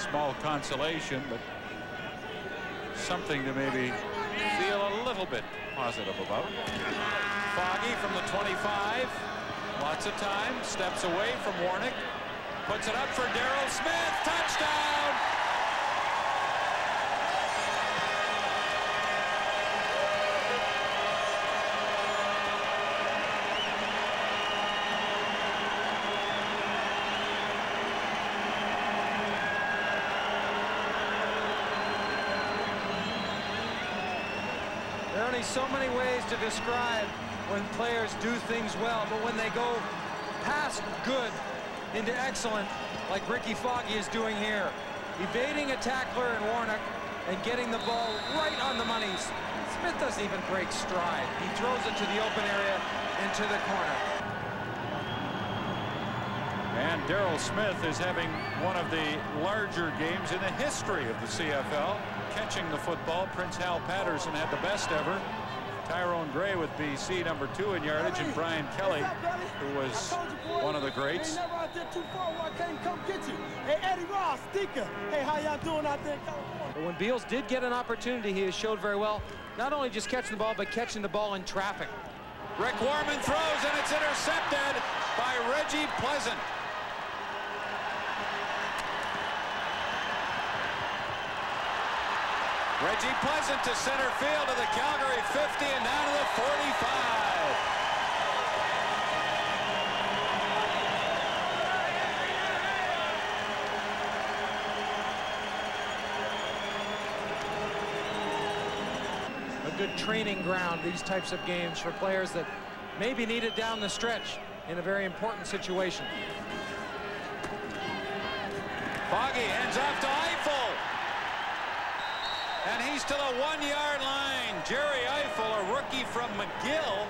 Small consolation, but something to maybe feel a little bit positive about. Foggie from the 25. Lots of time. Steps away from Warnick. Puts it up for Darrell Smith. Touchdown! There are only so many ways to describe when players do things well, but when they go past good into excellent, like Rickey Foggie is doing here, evading a tackler in Warnick and getting the ball right on the money. Smith doesn't even break stride. He throws it to the open area into the corner. And Darrell Smith is having one of the larger games in the history of the CFL. Catching the football, Prince Hal Patterson had the best ever. Tyrone Gray with BC, number 2 in yardage, and Brian Kelly, who was one of the greats. Hey, Eddie Ross, Stinker. Hey, how y'all doing out there in California? But when Beals did get an opportunity, he has showed very well, not only just catching the ball, but catching the ball in traffic. Rick Warman throws, and it's intercepted by Reggie Pleasant. Reggie Pleasant to center field to the Calgary 50 and down to the 45. A good training ground, these types of games, for players that may be needed down the stretch in a very important situation. Foggie hands off to Eiffel. And he's to the 1-yard line. Jerry Eiffel, a rookie from McGill.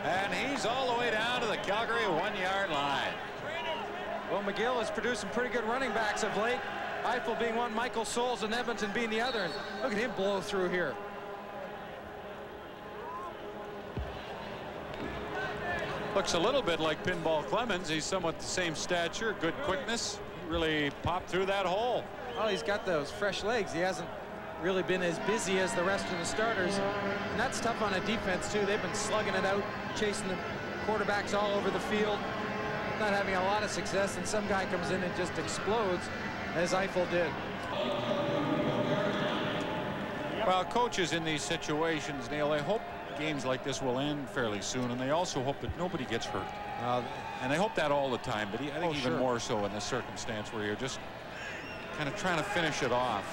And he's all the way down to the Calgary 1-yard line. Well, McGill has produced some pretty good running backs of late. Eiffel being one, Michael Souls and Edmonton being the other. And look at him blow through here. Looks a little bit like Pinball Clemons. He's somewhat the same stature, good quickness. He really popped through that hole. Well, he's got those fresh legs. He hasn't really been as busy as the rest of the starters, and that's tough on a defense too. They've been slugging it out, chasing the quarterbacks all over the field, not having a lot of success, and some guy comes in and just explodes, as Eiffel did. Well, coaches in these situations, Neil, they hope games like this will end fairly soon, and they also hope that nobody gets hurt. And they hope that all the time, but I think even more so in this circumstance where you're just kind of trying to finish it off.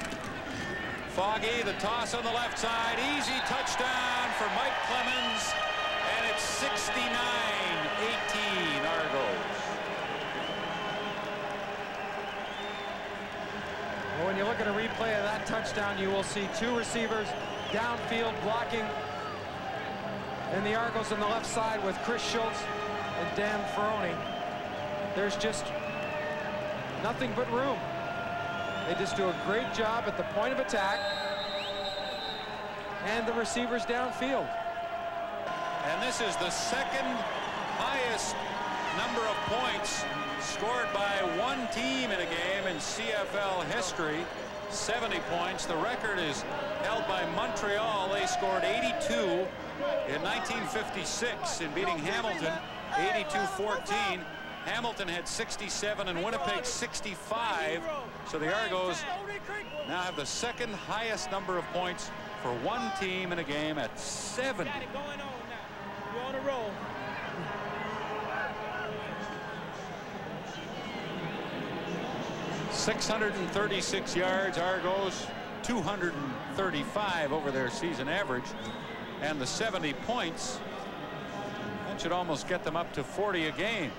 Foggie, the toss on the left side, easy touchdown for Mike Clemons, and it's 69-18 Argos. Well, when you look at a replay of that touchdown, you will see 2 receivers downfield blocking, and the Argos on the left side with Chris Schultz and Dan Ferroni. There's just nothing but room. They just do a great job at the point of attack, and the receivers downfield. And this is the second highest number of points scored by one team in a game in CFL history. 70 points. The record is held by Montreal. They scored 82 in 1956 in beating Hamilton 82-14. Hamilton had 67 and Winnipeg 65. So the Argos now have the second highest number of points for one team in a game at 70. You're on a roll. .636 yards, Argos 235 over their season average, and the 70 points, that should almost get them up to 40 a game.